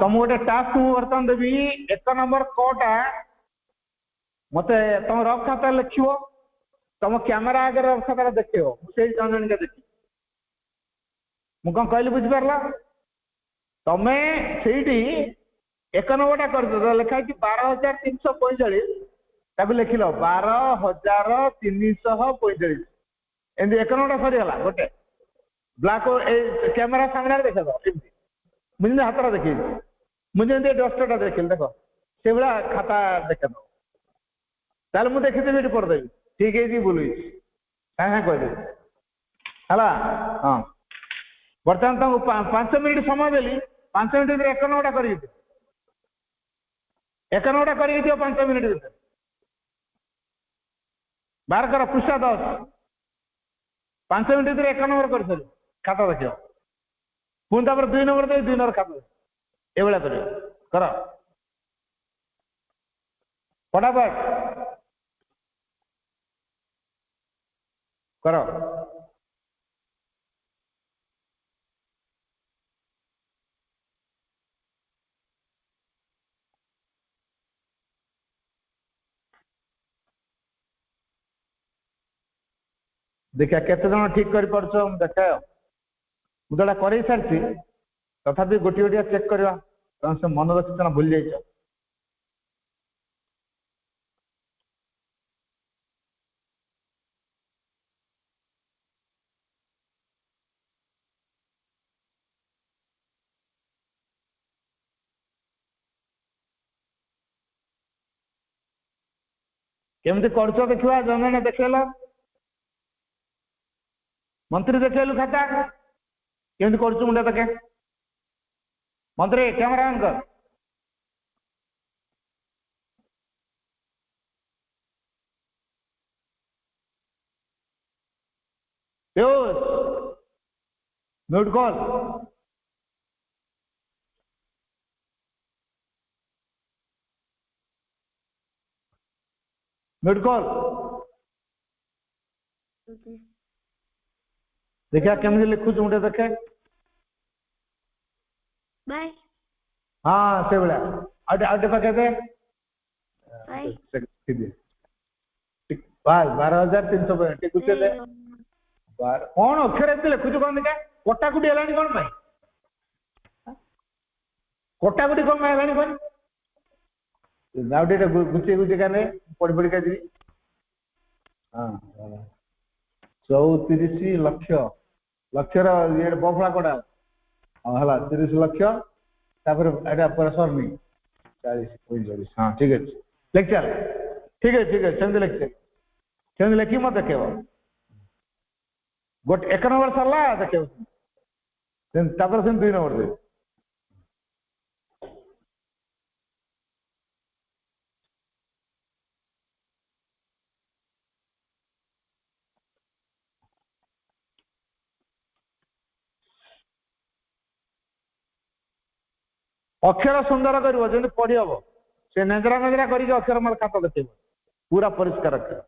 तुम गोटे टास्क मु बर्तमान देवी 1 नंबर कटा मत तुम रफ खाता लिख तुम कैमेरा आगे रफ खाता देख मुझे जन जन के देखी मुझे कौन कहली बुझिपार तुम्हें से 1 नंबरटा कर लिखाई 12,345 ताको लिख लो 12,345 एमती 1 नंबरटा सरीगला गोटे ब्लाक कैमेरा सामने देख दो मुझे हाथ देखी मुझे डस्टरटा देख देख से भाया खाता देख दो ताल मुझे देखीदेवी ये करदेवी ठीक है बोलू सागे कहदेवी है हाँ बर्तमान तुमको 5 मिनिट समय देली 5 मिनिट 1 नंबरटा कर 1 नंबरटा कर 5 मिनिट भर बाहर कर पृष्ठा 10 5 मिनिट 1 नंबर कर सारी खाता देख पुणी 2 नंबर दे 2 नंबर खाता ये कर फटाफट कर देखिए केते जन ठीक कर पारछ देखा मुझे कर सारी तथापि गोटे गोटे चेक करवा तुम से मन रखी कौन भूल जाइए केमती कर देखा जन जन देखल मंत्री देखलु खाता केमती कर मुंडा देखे मंत्री कैमरा ऑन कर म्यूट कॉल म्यूट कॉल देखा केमती लिखुच मुंडा देखे बाय हाँ से भाया आउटे पाखे दे बास 12,300 टिकुचे दे कौन अक्षर एमती लिखुच कौन देखा कटाकुटी है कौन पाई कटाकुटी कौन है कौन आउटे गुचे गुचे का पढ़ी पढ़ी का जी हाँ 34 लक्ष लक्षर ये बफला कटा है 30 लक्ष तापर एटा सरनी 40 हाँ ठीक है लिख चल ठीक है सेमती लिख चल सेमती लिखी मत देखे गोटे 1 नंबर सरला देखे से 2 नंबर दे अक्षर सुंदर कर पढ़ी हम से नेजरा नेजरा कर अक्षर मार खाता देखे पूरा परिष्कार अक्षर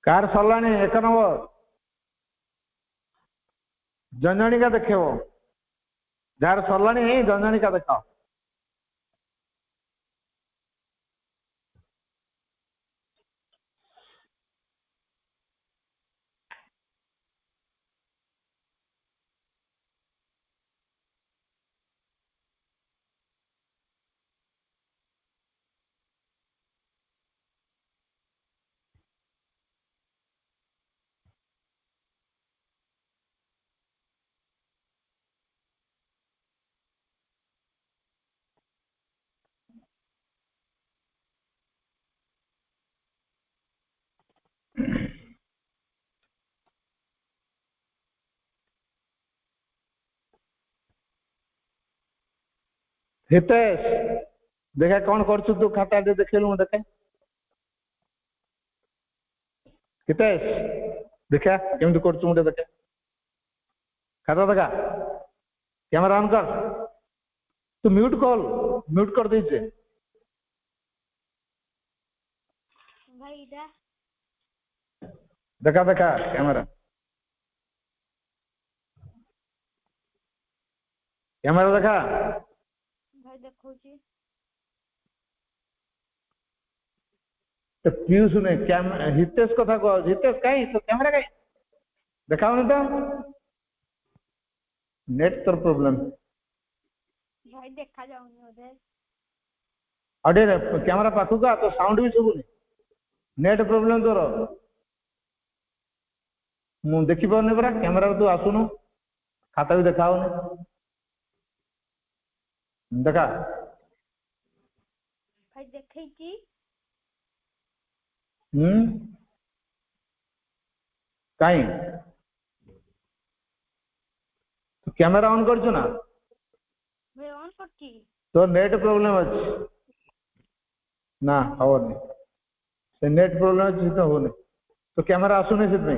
कार सरलाणी 1 नंबर जनजणिका देखेब जार सरलाणी जनजणिका देखाओ हितेश देखा कौन कर तू खाता देखेलु देखे हितेश देखा केमती कर देखे खाता देखा कैमरा ऑन कर तू म्यूट कर दीजिए भाई इधर देखा देखा कैमरा कैमरा देखा भाई देखो जी तो पीयूष ने हितेश कथा कह हितेश कहीं तो कैमरा कहीं देखाओ तो नेट तोर प्रॉब्लम भाई देखा जाऊंगी उधर अरे कैमरा पाखु का तो साउंड भी सुबुनी नेट प्रॉब्लम तोर मु देखि पाउनी परा कैमरा तू आसुनु खाता भी देखाओनी देखा भाई देखे की कहीं तो कैमरा ऑन कर ना भाई ऑन करती तो नेट प्रॉब्लम अच्छी ना हवनी से नेट प्रॉब्लम अच्छी तो होने तो कैमरा आसुनी से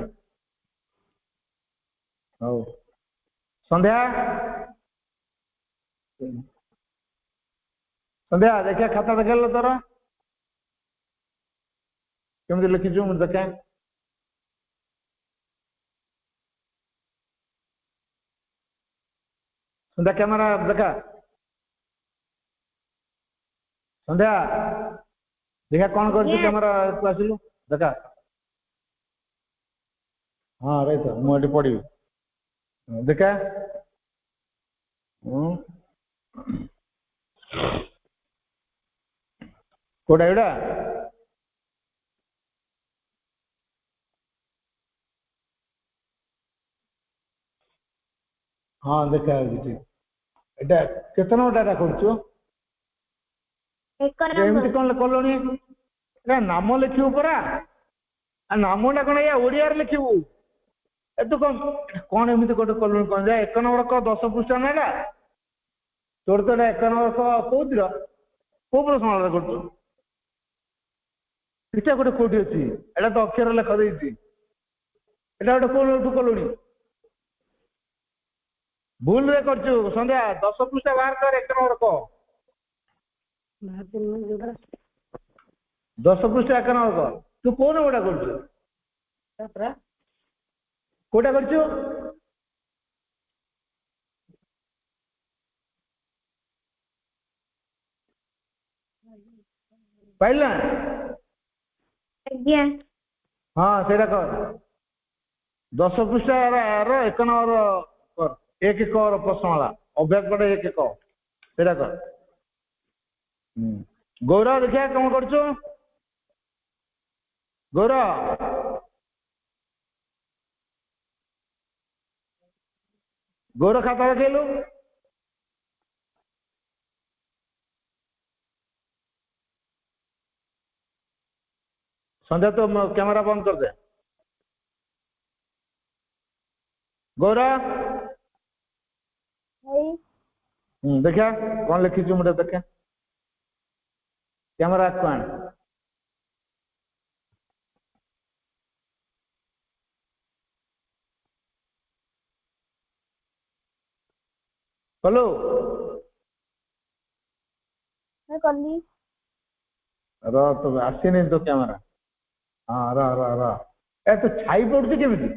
हौ संध्या संध्या देखिए खाता देखेल तोर केमती लिखिचु मुझे देखे संध्या कैमरा देखा संध्या देखा कौन कर कैमरा तू आसिलु देखा हाँ रही तो मुझे पढ़ी देखा कोड़ा एड़ा हाँ देखा ठीक एटा केतना डाटा करछु एमती कौन कलोनी नाम लिखिबू परा नामटा कौन या ओडिया लिखिबू ए तू कौन एमती गोटे कलोनी कौन जा 1 नंबर क 10 पृष्ठ ना तोर तो 1 नंबर कौन को प्रश्न करछु इटा गोटे कोठी अछि एटा तो अक्षर लेखा देछि एटा गोटे कोन कलोनी भूल रे करछु संध्या 10 पृष्ठ बाहर कर 1 नंबर क 10 पृष्ठ 1 नंबर क तू कोन गोटा करछु कोटा करछु पाइला आज्ञा हाँ सेटा कर 10 पृष्ठ रो 1 नंबर कर 1 कर प्रश्नमाला अभ्यास पड़े 1 क सेटा कर गौरव देखिया कौन करछु गौरव खाता देखेलु संध्या तो कैमरा बंद कर दे गौरव देखा कौन लिखी मुझे देखे कैमरा कौन हेलो कली रो तो आसीनी तो कैमरा हाँ रा रा रा ଏ ତ ଛାଇ ପଡୁଛି କେମିତି?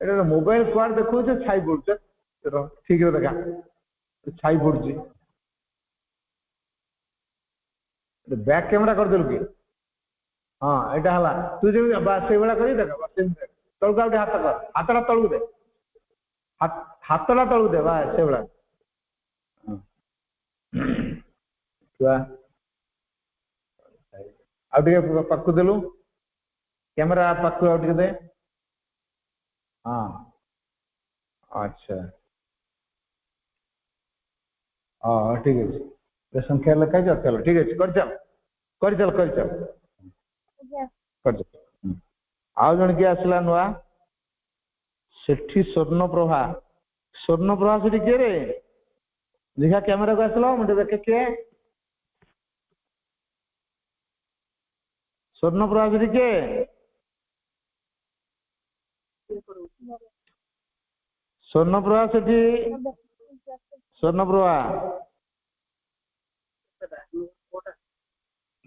ଏଟା ମୋବାଇଲ କୁଆଡେ ଦେଖାଉଛ ଛାଇ ପଡୁଛ? ଠିକ ରେ ଦେଖା ଛାଇ ପଡୁଛି। ବ୍ୟାକ୍ କ୍ୟାମେରା କରିଦେଲୁ କି? ହଁ ଏଇଟା ହେଲା। ତୁ ଯେମିତି ସେଇଭଳିଆ କରି ଦେଖ ତଳକୁ ଆଉ ଟିକେ ହାତ କର, ହାତଟା ତଳକୁ ଦେ, ହାତଟା ତଳକୁ ଦେ ବା ସେଇଭଳିଆ। ଛୁଆ ଆଉ ଟିକେ ପାଖକୁ ଦେଲୁ, କ୍ୟାମେରା ପାଖକୁ ଆଉ ଟିକେ ଦେ। ହଁ ଆଚ୍ଛା ହଁ ଠିକ ଅଛି। ସଂଖ୍ୟା ଲେଖା ହେଇଛି, ଚାଲ ଠିକ ଅଛି, କରିଚାଲ କରିଚାଲ କରିଚାଲ କରିଚାଲ। ଆଉ ଜଣେ କିଏ ଆସିଲା ନୂଆ? ସେଠି ସ୍ୱର୍ଣ୍ଣପ୍ରଭା। ସ୍ୱର୍ଣ୍ଣପ୍ରଭା ସେଠି କିଏ ରେ? ଦେଖିଆ କ୍ୟାମେରାକୁ ଆସିଲ, ମୁଁ ଟିକେ ଦେଖେ କିଏ? ସ୍ୱର୍ଣ୍ଣପ୍ରଭା ସେଠି କିଏ? ସ୍ୱର୍ଣ୍ଣପ୍ରଭା ସେଠି, ସ୍ୱର୍ଣ୍ଣପ୍ରଭା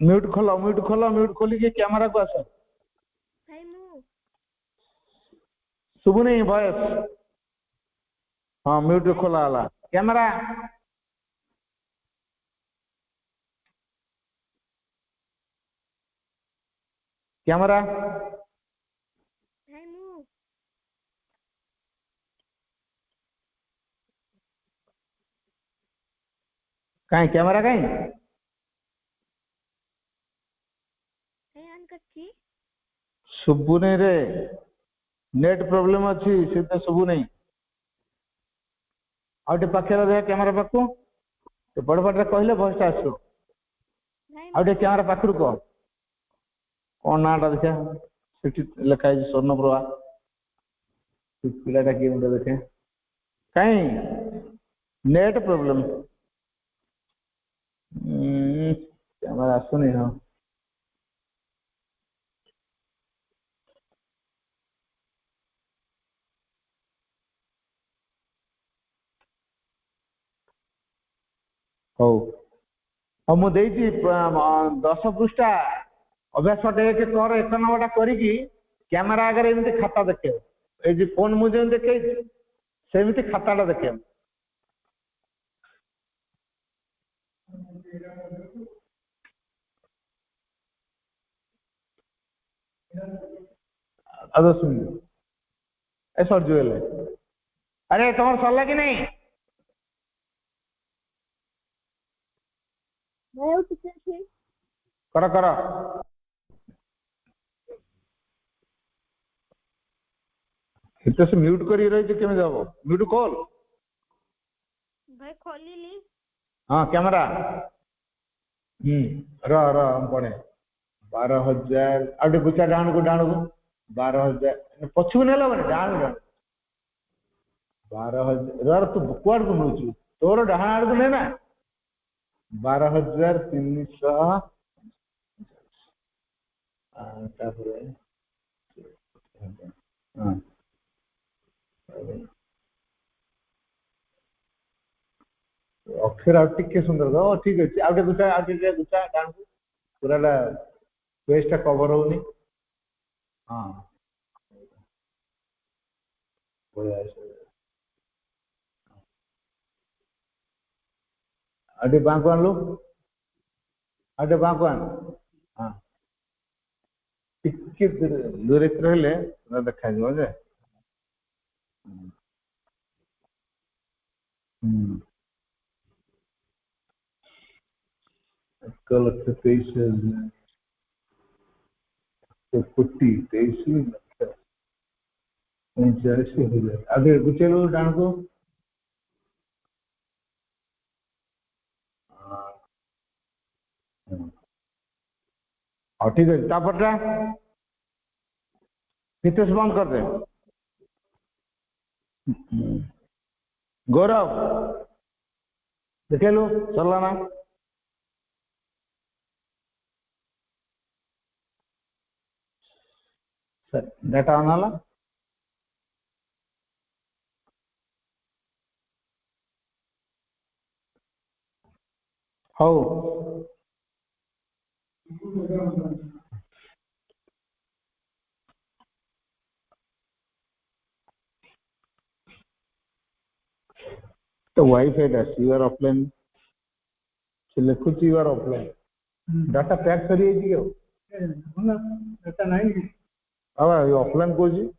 ମ୍ୟୁଟ ଖୋଲ, ମ୍ୟୁଟ ଖୋଲ, ମ୍ୟୁଟ ଖୋଲିକି କ୍ୟାମେରାକୁ ଆସ। ଶୁଭୁନି ଭଏସ? ହଁ ମ୍ୟୁଟ ଖୋଲା ହେଲା। କ୍ୟାମେରା କ୍ୟାମେରା କାଇଁ କ୍ୟାମେରା କାଇଁ? ଶୁଭୁନି ରେ, ନେଟ ପ୍ରୋବ୍ଲେମ ଅଛି ସେଥିପାଇଁ ଶୁଭୁନି। ଆଉ ଟିକେ ପାଖରେ ଦେଖ କ୍ୟାମେରା ପାଖକୁ, ବଡ ପାଟିରେ କହିଲେ ଭଏସ ଟା ଆସିବ। ଆଉ ଟିକେ କ୍ୟାମେରା ପାଖରୁ କହ, କଣ ନାଁ ଟା ଦେଖିଆ? ସେଠି ଲେଖା ହେଇଛି ସ୍ୱର୍ଣ୍ଣପ୍ରଭା। ପିଲାଟା କିଏ ମୁଣ୍ଡ ଦେଖେ? କାଇଁ ନେଟ ପ୍ରୋବ୍ଲେମ? କ୍ୟାମେରା ଆସୁନି। ହଁ ହଉ ହଉ, ମୁଁ ଦେଇଛି 10 ପୃଷ୍ଠା ଅଭ୍ୟାସ 1 କର, 1 ନମ୍ବରଟା କରିକି କ୍ୟାମେରା ଆଗରେ ଏମିତି ଖାତା ଦେଖେଇବ। ଏଇ ଯେ ଫୋନ ମୁଁ ଯେମିତି ଦେଖେଇଛି ସେମିତି ଖାତାଟା ଦେଖେଇବ। ଆଉ 10 ମିନିଟ ଏ ସରିଯିବ ହେଲେ। ଆରେ ତମର ସରିଲା କି ନାଇଁ? କର କର। ଏତେ ସେ ମ୍ୟୁଟ କରିକି ରହିଛି କେମିତି ହବ? ମ୍ୟୁଟ ଖୋଲ। ଭାଇ ଖୋଲିଲି। ହଁ କ୍ୟାମେରା। ର ମୁଁ ପଢେ। 12,000 ଆଉ ଟିକେ ଘୁଚା ଡାହାଣକୁ, ଡାହାଣକୁ 12,000 ପଛକୁ ନେଲେ ହବନି, ଡାହାଣକୁ ଡାହାଣ। 12,000 ତୁ କୁଆଡକୁ ନଉଛୁ? ତୋର ଡାହାଣ ଆଡକୁ ନେ ନା। 12,300 ତାପରେ ହଁ ଅକ୍ଷର ଆଉ ଟିକେ ସୁନ୍ଦର କର। ଠିକ ଅଛି, ଆଉ ଟିକେ ଘୁଚା, ଆଉ ଟିକେ ଘୁଚା ଡାହାଣକୁ। ପୁରାଟା ପେଜ ଟା କଭର ହଉନି। ହଁ ବଢିଆ ଅଛି। ଆଉ ଟିକେ ବାଁକୁ ଆଣିଲୁ, ଆଉ ଟିକେ ବାଁକୁ ଆଣ। ହଁ ଟିକେ ଦୂରେଇ ରହିଲେ ଦେଖାଯିବ ଯେ। ହୁଁ 1,23,000 କୋଟି 23,00,000 39,000। ଆଉ ଟିକେ ଘୁଚେଇଲୁ ଡାହାଣକୁ। ହଉ ଠିକ ଅଛି, ତାପରଟା ନିତେଶ ବନ୍ଦ କରିଦେ। ଗୌରବ ଦେଖେଇଲୁ, ସରିଲା ନା? ଡାଟା ଅନ୍ ହେଲା। ହଉ तो वाईफाई डास यू आर ऑफलाइन से लिखुची you are offline data pack करी है जी डाटा नहीं अब ऑफलाइन को जी